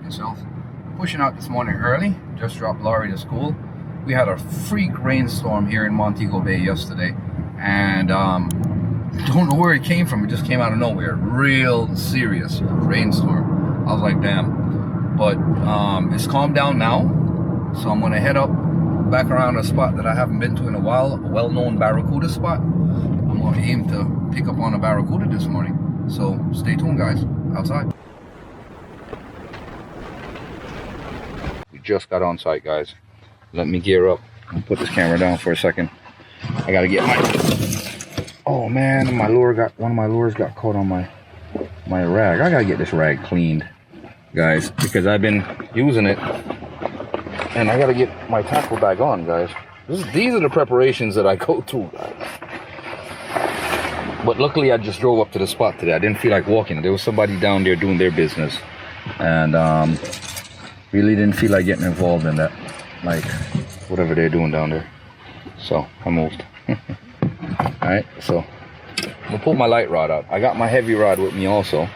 yourself. Pushing out this morning early, just dropped Laurie to school. We had a freak rainstorm here in Montego Bay yesterday, and don't know where it came from. It just came out of nowhere. Real serious rainstorm. I was like, damn. But it's calmed down now, so I'm gonna head up back around a spot that I haven't been to in a while, a well-known Barracuda spot. I'm gonna aim to pick up on a Barracuda this morning. So stay tuned, guys. Outside. We just got on site, guys. Let me gear up and put this camera down for a second. I gotta get my, oh man, one of my lures got caught on my rag. I gotta get this rag cleaned, guys, because I've been using it and I gotta get my tackle bag on, guys. These are the preparations that I go through, guys. But luckily I just drove up to the spot today. I didn't feel like walking. There was somebody down there doing their business, and really didn't feel like getting involved in that, like whatever they're doing down there. So I moved. Alright, so I'm gonna pull my light rod out. I got my heavy rod with me also.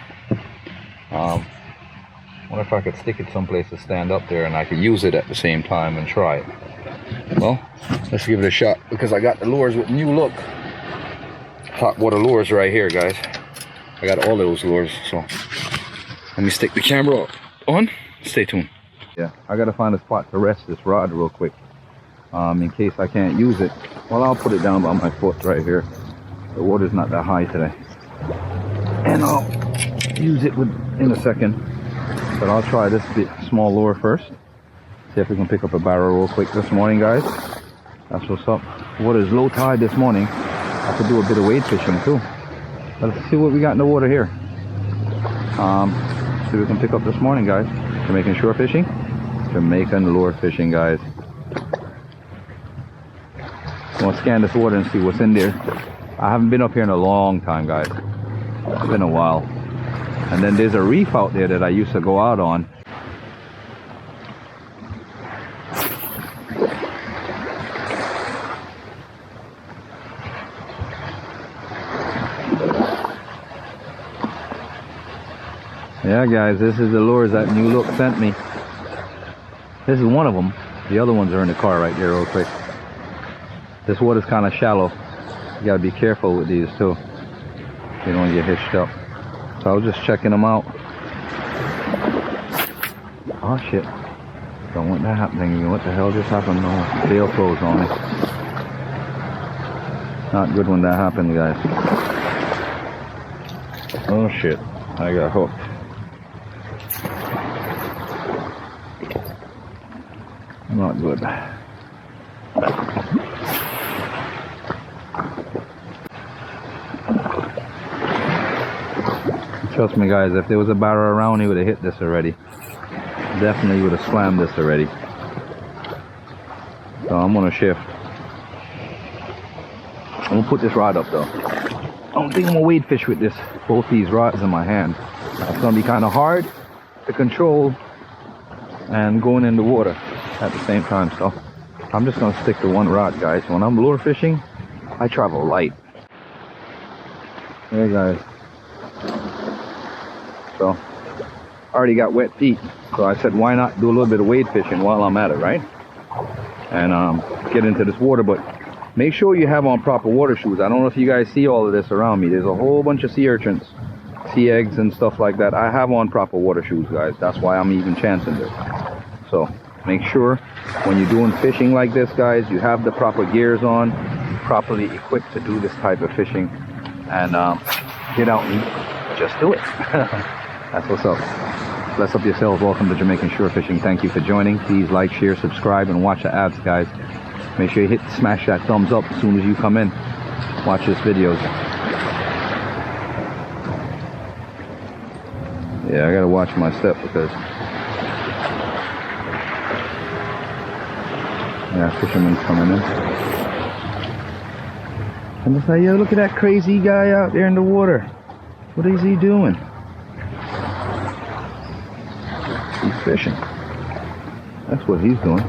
Wonder if I could stick it someplace to stand up there and I could use it at the same time and try it. Well, let's give it a shot, because I got the lures with new look. Topwater lures right here, guys. I got all those lures, so let me stick the camera on. Stay tuned. Yeah, I gotta find a spot to rest this rod real quick, in case I can't use it. Well, I'll put it down by my foot right here. The water's not that high today, and I'll use it in a second. But I'll try this small lure first. See if we can pick up a barrel real quick this morning, guys. That's what's up. Water's low tide this morning. I could do a bit of wade fishing too. Let's see what we got in the water here. See what we can pick up this morning, guys. Jamaican shore fishing, Jamaican lure fishing, guys. I'm gonna scan this water and see what's in there. I haven't been up here in a long time, guys. It's been a while. And then there's a reef out there that I used to go out on. Yeah, guys, this is the lures that New Look sent me. This is one of them. The other ones are in the car right there real quick. This water's kind of shallow. You gotta be careful with these too. You don't want to get hitched up. So I was just checking them out. Oh shit. Don't want that happening. What the hell just happened? No, tail closed on me. Not good when that happened, guys. Oh shit. I got hooked. Not good. Trust me, guys, if there was a barrel around, he would have hit this already. Definitely would have slammed this already. So I'm gonna shift. I'm gonna put this rod up though. I don't think I'm gonna wade fish with this, both these rods in my hand. It's gonna be kind of hard to control and going in the water at the same time. So I'm just gonna stick to one rod, guys. When I'm lure fishing, I travel light. Hey guys. So I already got wet feet, so I said why not do a little bit of wade fishing while I'm at it, right? And get into this water. But make sure you have on proper water shoes. I don't know if you guys see all of this around me. There's a whole bunch of sea urchins, sea eggs and stuff like that. I have on proper water shoes, guys. That's why I'm even chancing this. So make sure when you're doing fishing like this, guys, you have the proper gears on, properly equipped to do this type of fishing, and get out and just do it. That's what's up. Bless up yourselves. Welcome to Jamaican Shore Fishing. Thank you for joining. Please like, share, subscribe, and watch the ads, guys. Make sure you smash that thumbs up as soon as you come in. Watch this videos. Yeah, I gotta watch my step because fishermen's coming in. And it's like, yo, look at that crazy guy out there in the water. What is he doing? He's fishing. That's what he's doing.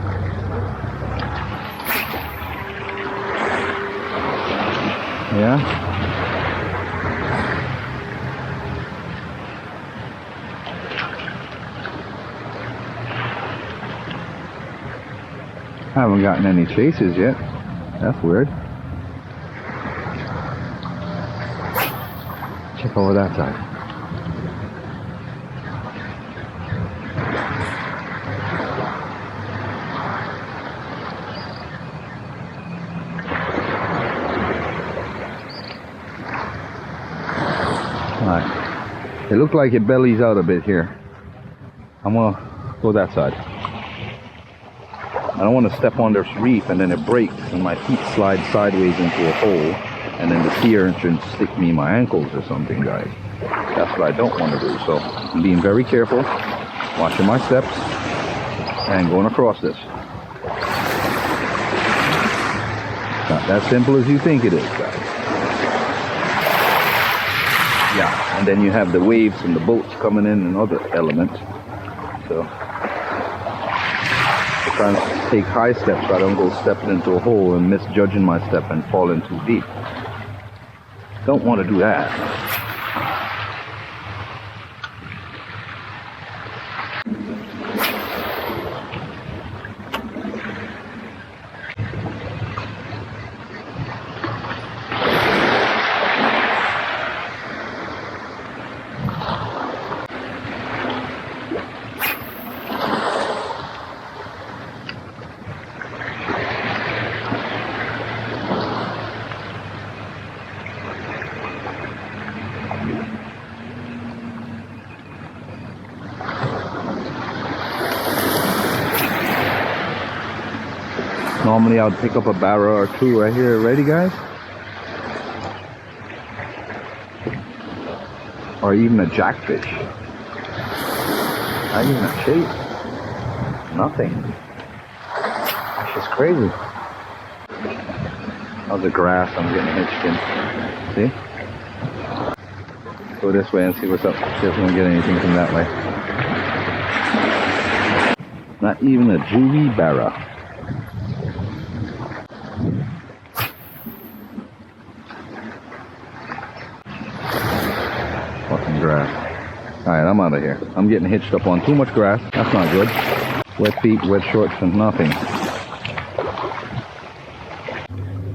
Yeah. haven't gotten any chases yet. That's weird. Check over that side. Alright. It looks like it bellies out a bit here. I'm gonna go that side. I don't want to step on this reef and then it breaks and my feet slide sideways into a hole and then the sea urchin stick me in my ankles or something, guys. That's what I don't want to do. So I'm being very careful, watching my steps and going across this. Not that simple as you think it is, guys. Yeah, and then you have the waves and the boats coming in and other elements. So I'm trying to take high steps so I don't go stepping into a hole and misjudging my step and falling too deep. Don't want to do that. Normally I would pick up a barra or two right here. Ready, guys? Or even a jackfish. Not even a chase. Nothing. It's just crazy. How's the grass I'm getting hitched in? See? Go this way and see what's up. See if we can get anything from that way. Not even a juvie barra. Grass. Alright, I'm out of here. I'm getting hitched up on too much grass. That's not good. Wet feet, wet shorts, and nothing.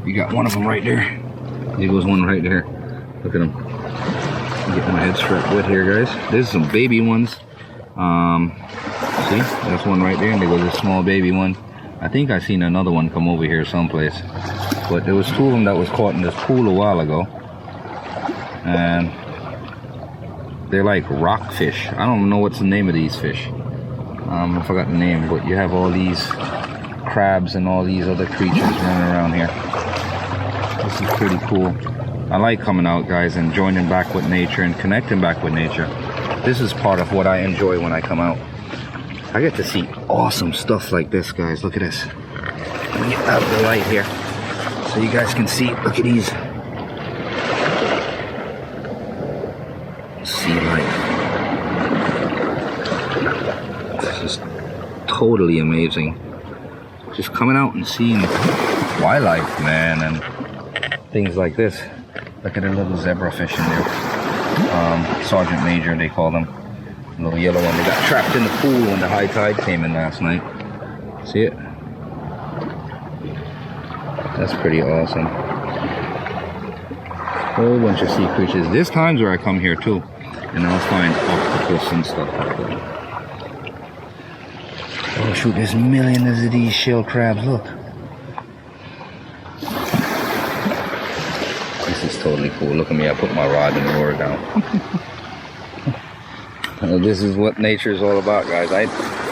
You got one of them right there. There goes one right there. Look at him. I'm getting my head strapped wet here, guys. There's some baby ones. See? That's one right there, and there goes a small baby one. I think I seen another one come over here someplace. But there was two of them that was caught in this pool a while ago. And they're like rockfish. I don't know what's the name of these fish. I forgot the name, but you have all these crabs and all these other creatures running around here. This is pretty cool. I like coming out, guys, and joining back with nature and connecting back with nature. This is part of what I enjoy when I come out. I get to see awesome stuff like this, guys. Look at this. Let me get out of the light here so you guys can see. Look at these. Sea life. This is totally amazing. Just coming out and seeing wildlife, man, and things like this. Look at the little zebra fish in there. Sergeant Major, they call them. The little yellow one. They got trapped in the pool when the high tide came in last night. See it? That's pretty awesome. Whole bunch of sea creatures. There's times where I come here too, and I'll find octopus and stuff like that. Oh shoot, there's millions of these shell crabs, look. This is totally cool. Look at me, I put my rod and lure down. This is what nature is all about, guys.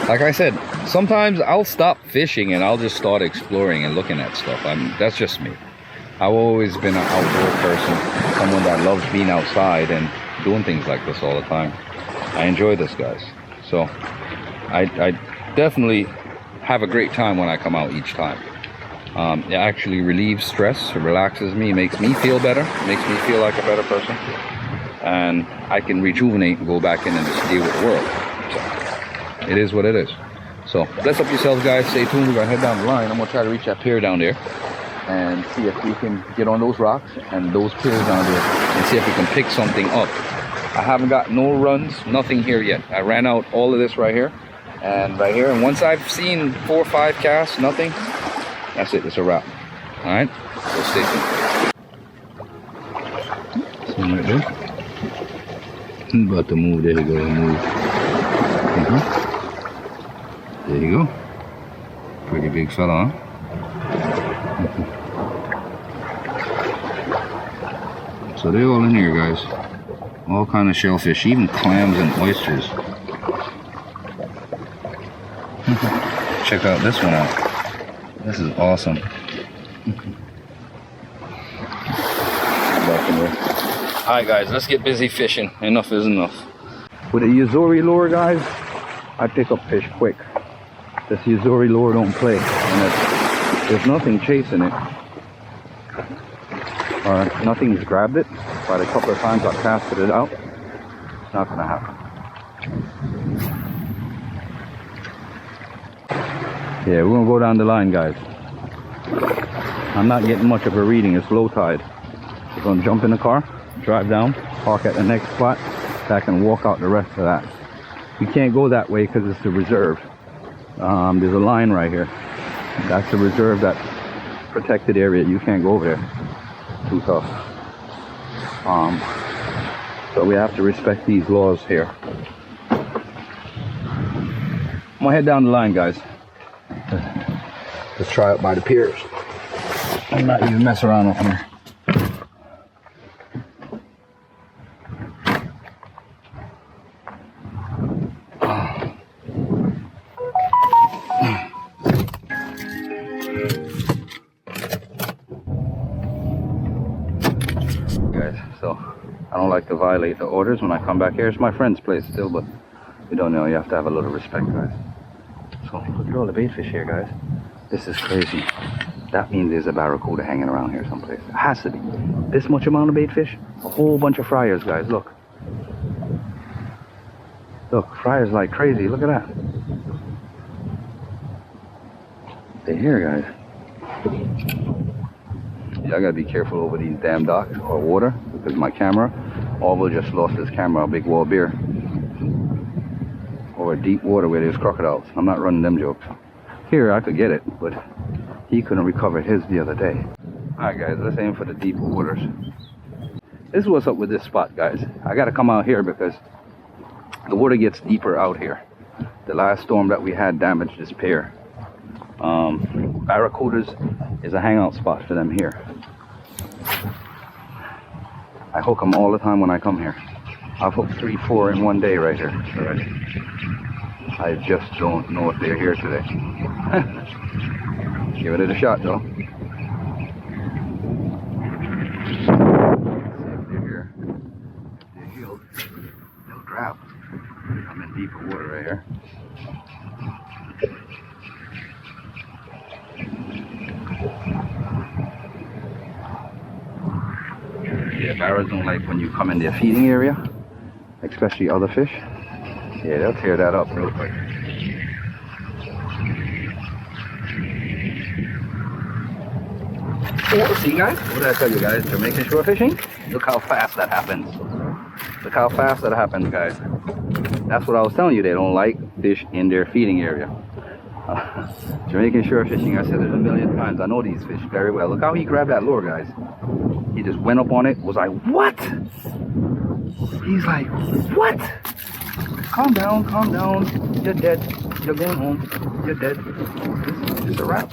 Like I said, sometimes I'll stop fishing and I'll just start exploring and looking at stuff. That's just me. I've always been an outdoor person, someone that loves being outside and doing things like this all the time. I enjoy this, guys. So I definitely have a great time when I come out each time. It actually relieves stress, it relaxes me, makes me feel better, makes me feel like a better person, and I can rejuvenate and go back in and just deal with the world. So it is what it is. So bless up yourselves, guys. Stay tuned. We're gonna head down the line. I'm gonna try to reach that pier down there and see if we can get on those rocks and those piers down there and see if we can pick something up. I haven't got no runs, nothing here yet. I ran out all of this right here and right here, and once I've seen 4 or 5 casts, nothing, That's it, it's a wrap. Alright, so stay tuned. See him right there? He's about to move, there you go, move. There you go. Pretty big fella, huh? So they're all in here, guys. All kind of shellfish, even clams and oysters. Check out this one out. This is awesome. Alright guys, let's get busy fishing. Enough is enough. With a Uzuri lure, guys, I pick up fish quick. This Uzuri lure don't play. And there's nothing chasing it. Or nothing's grabbed it. But a couple of times I've casted it out. It's not gonna happen. Yeah, we're gonna go down the line, guys. I'm not getting much of a reading, it's low tide. We're gonna jump in the car, drive down, park at the next spot, so I can walk out the rest of that. We can't go that way because it's the reserve. There's a line right here. That's the reserve, that protected area. You can't go over there. Too tough. So we have to respect these laws here. I'm gonna head down the line, guys. Let's try it by the piers. I'm not even mess around up here. Guys, so I don't like to violate the orders when I come back here. It's my friend's place still, but you don't know, you have to have a little respect, guys. So look at all the bait fish here, guys. This is crazy. That means there's a barracuda hanging around here someplace. It has to be. This much amount of bait fish, a whole bunch of fryers, guys. Look. Look, fryers like crazy. Look at that. They're here, guys. Yeah, I gotta be careful over these damn docks or water because my camera. Orville just lost his camera, a big wall beer. Over deep water where there's crocodiles. I'm not running them jokes. Here I could get it, but he couldn't recover his the other day. Alright guys, let's aim for the deeper waters. This is what's up with this spot, guys. I gotta come out here because the water gets deeper out here. The last storm that we had damaged this pier. Barracudas is a hangout spot for them here. I hook them all the time when I come here. I've hooked 3, 4 in one day right here already. I just don't know if they're here today. Give it a shot though. See if they're here. If they're healed, they'll grab. I'm in deeper water right here. Yeah, barras don't like when you come in their feeding area, especially other fish. Yeah, they'll tear that up real quick. Oh, see guys, what did I tell you guys? Jamaican shore fishing? Look how fast that happens. Look how fast that happens, guys. That's what I was telling you, they don't like fish in their feeding area. Jamaican shore fishing, I said it a million times. I know these fish very well. Look how he grabbed that lure, guys. He just went up on it, was like, what? He's like, what? Calm down, calm down. You're dead. You're going home. You're dead. It's a wrap.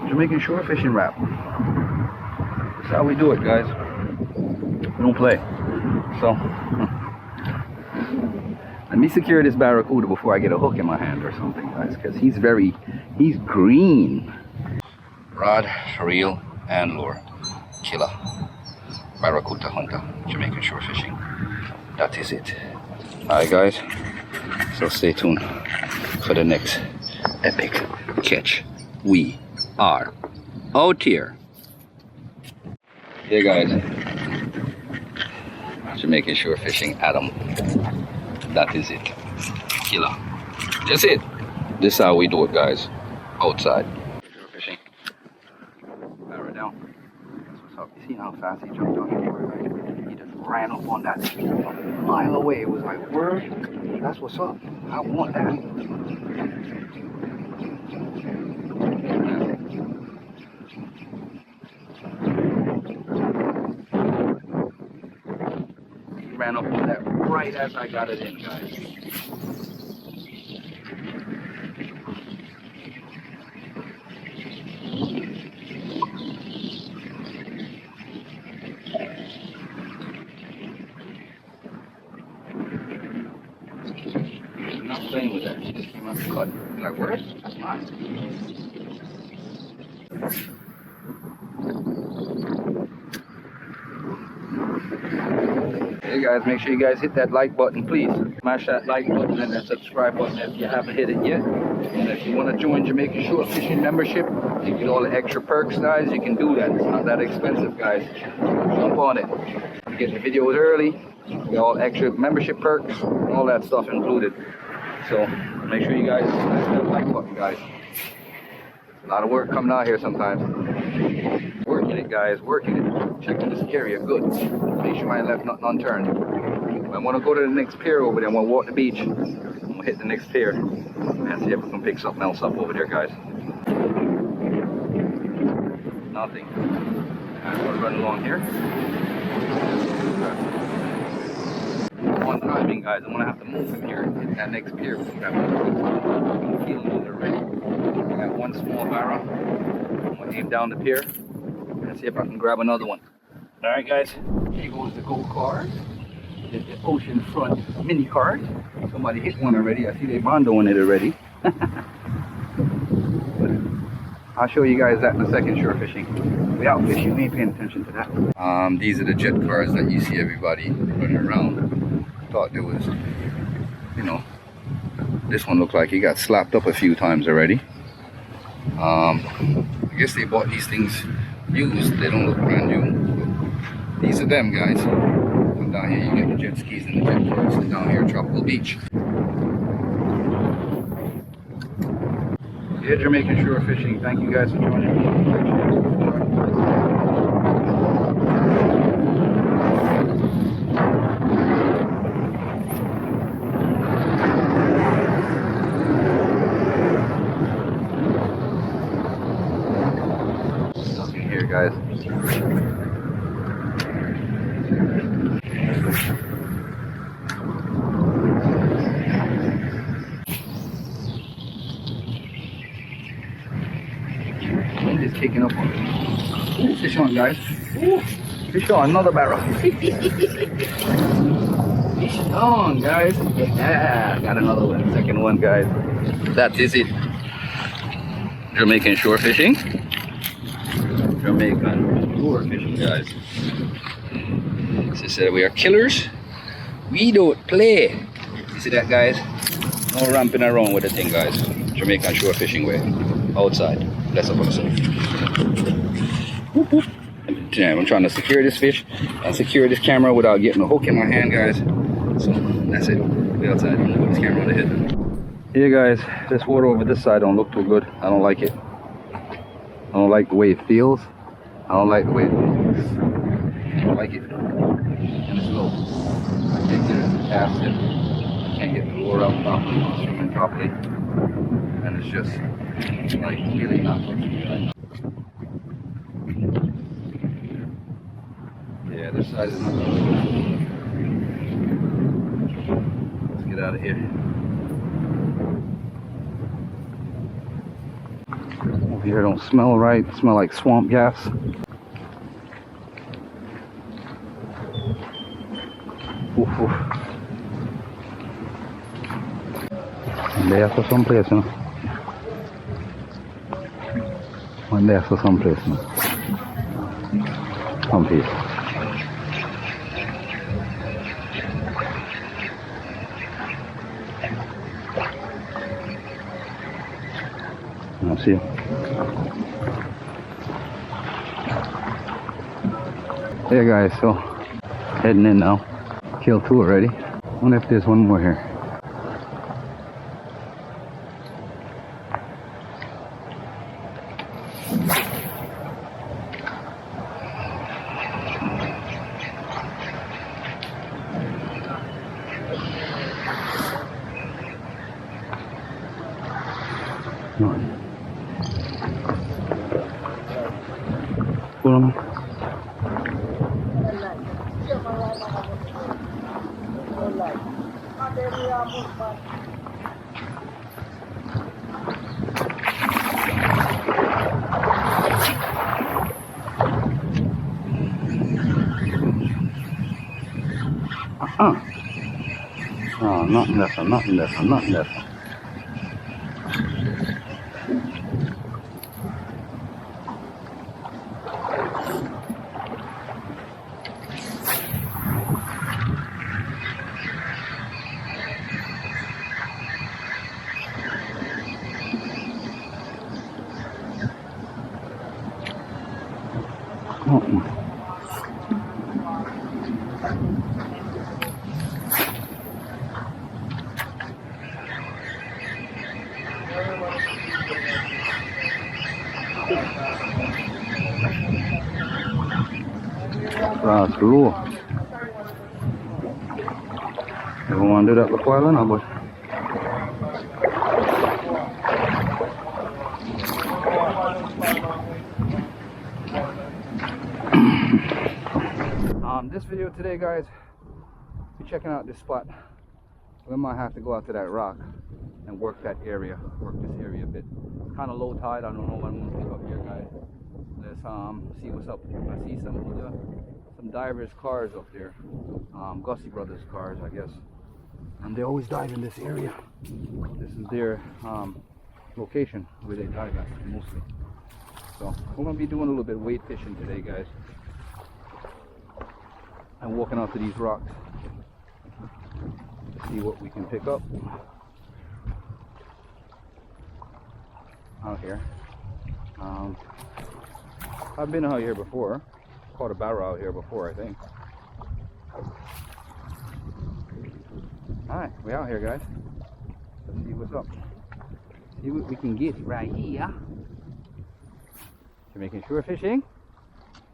Jamaican shore fishing wrap. That's how we do it, guys. We don't play. So, let me secure this barracuda before I get a hook in my hand or something, guys, because he's green. Rod, reel, and lure. Killer. Barracuda hunter. Jamaican shore fishing. That is it. Alright guys, so stay tuned for the next epic catch. We are out here. Yeah guys, Jamaican shore fishing, Adam. That is it. Killer. That's it. This is how we do it, guys. Outside. Shore fishing. Power down. That's what's up. You see how fast he jumped on here? He just ran up on that a mile away. It was like, word, that's what's up. I want that. ran up on that right as I got it in, guys. I'm not playing with that. She just came out the cut. Like, where? That's nice. Hey guys, make sure you guys hit that like button, please. Smash that like button and that subscribe button if you haven't hit it yet. And if you want to join Jamaican Shore Fishing membership, you get all the extra perks, guys. You can do that. It's not that expensive, guys. Jump on it. You get the videos early, get all extra membership perks, all that stuff included. So make sure you guys smash that like button, guys. A lot of work coming out here sometimes. Working it, guys, working it. Checking this area good. Make sure I left nothing unturned. I want to go to the next pier over there. I want to walk the beach. I'm going to hit the next pier and see if we can pick something else up over there, guys. Nothing. I'm going to run along here. One timing, guys. I'm going to have to move from here and hit that next pier. I'm feeling it already. I got one small barrel. I'm going to aim down the pier and see if I can grab another one. Alright guys, here goes the gold card. It's the ocean front mini card. Somebody hit one already. I see they bondoing it already. I'll show you guys that in a second, shore fishing. Without fishing, we ain't paying attention to that. These are the jet cards that you see everybody running around. Thought there was, you know, this one looked like he got slapped up a few times already. I guess they bought these things used. They don't look brand new. These are them, guys. Come down here, you get the jet skis and the jet cards down here at Tropical Beach. Yeah, Jamaican Shore Fishing. Thank you guys for joining me. Nothing here, guys. Wind is kicking up on me. Ooh, fish on, guys. Ooh, fish on, another barrel. Fish on, guys. Yeah, got another one. Second one, guys. That is it. Jamaican Shore Fishing. Jamaican Shore Fishing, guys. She said we are killers. We don't play. You see that, guys? No ramping around with the thing, guys. Jamaican Shore Fishing way. Outside. Let's up on yourself. Damn, I'm trying to secure this fish and secure this camera without getting a hook in my hand, guys. So that's it. Be outside. I'm gonna put this camera on the head. Yeah, guys, this water over this side don't look too good. I don't like it. I don't like the way it feels. I don't like the way it looks. I don't like it. And it's low. I can't get it to cast it. I can't get the lure out properly, swimming properly. And it's just like really not good. Yeah, this side is not good. Let's get out of here. Over here don't smell right. It smell like swamp gas. Oof, oof. And they have some place, you know. One there for some place, you know. Some place. I'll see you. Hey guys, so heading in now. Killed two already. I wonder if there's one more here. Oh, not in this one, not in this one, not in this one. That's cool. Ever want to do that before I learn, boy? This video today, guys, we're checking out this spot. We might have to go out to that rock and work that area, work this area a bit. It's kind of low tide. I don't know what I'm gonna pick up here, guys. Let's see what's up. I see some divers' cars up there, Gussie Brothers cars, I guess, and they always dive in this area. This is their location where they dive at mostly. So we're gonna be doing a little bit of weight fishing today, guys, and walking out to these rocks to see what we can pick up out here. I've been out here before, caught a barra out here before, I think. Alright, we're out here, guys. Let's see what's up. See what we can get right here. Jamaican shore fishing.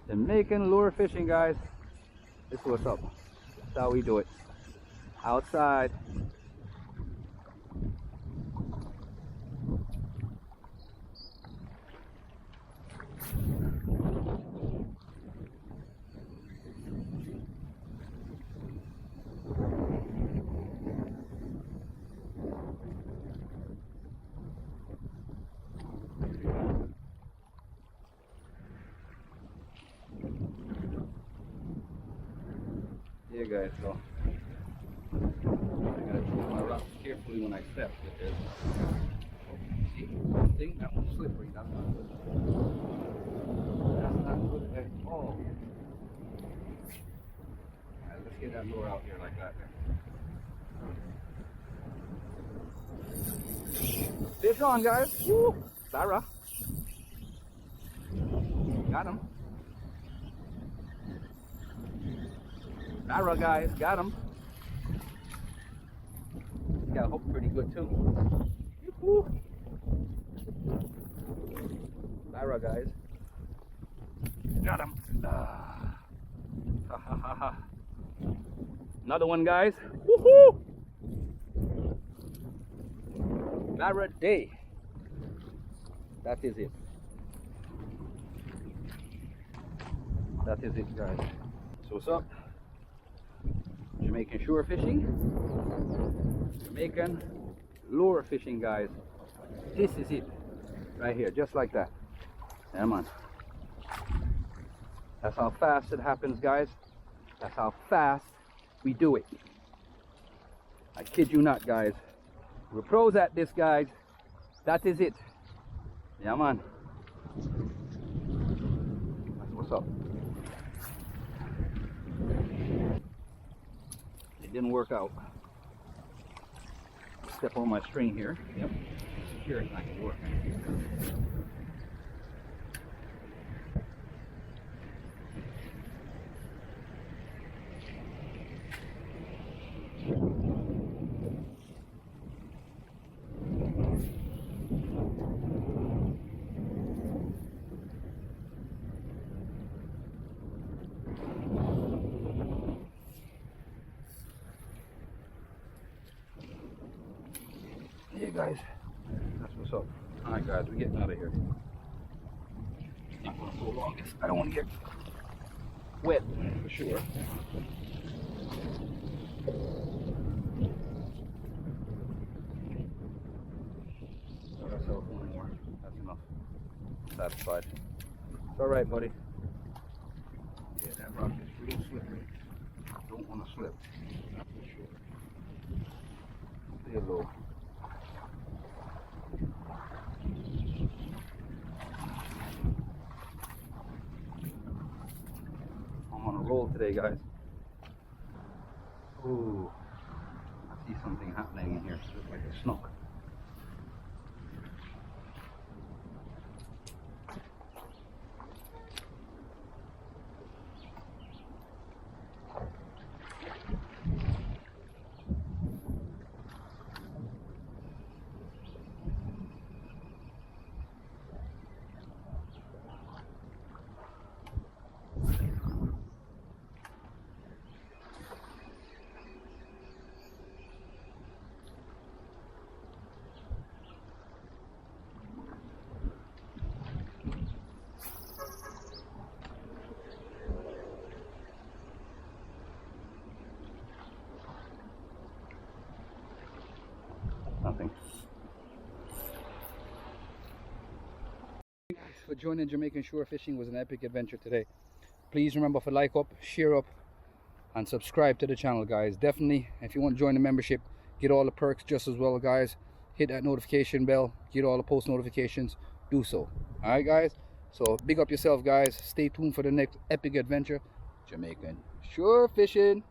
Jamaican lure fishing, guys. This is what's up. That's how we do it. Outside. Yeah, guys, so I gotta choose my rocks carefully when I step. See, one thing, that one's slippery. That's not good. That's not good at all. Alright, let's get that lure out here like that. Fish on, guys. Woo! Barra. Got him. Barra, guys, got him. Got a hook pretty good too. Barra, guys, got him. Another one, guys. Woohoo! Barra day. That is it. That is it, guys. So what's up? Jamaican shore fishing, Jamaican lure fishing, guys. This is it right here, just like that. Yeah, man. That's how fast it happens, guys. That's how fast we do it. I kid you not, guys. We're pros at this, guys. That is it. Yeah, man. That's what's up. Didn't work out. Step on my string here. Yep. Here it's not gonna work. Yeah, guys, that's what's up. All right, guys, we're getting out of here. Not gonna go long. I don't want to get wet for sure. satisfied. It's alright, buddy. Yeah, that rock is real slippery. Don't want to slip. That's for sure. Stay low. I'm on a roll today, guys. Ooh, I see something happening in here. It looks like a snook. Nothing. Thanks for joining Jamaican shore fishing. It was an epic adventure today. Please remember to like up, share up, and subscribe to the channel, guys. Definitely, if you want to join the membership, get all the perks just as well, guys. Hit that notification bell, get all the post notifications, do so. Alright, guys, so big up yourself, guys. Stay tuned for the next epic adventure. Jamaican shore fishing.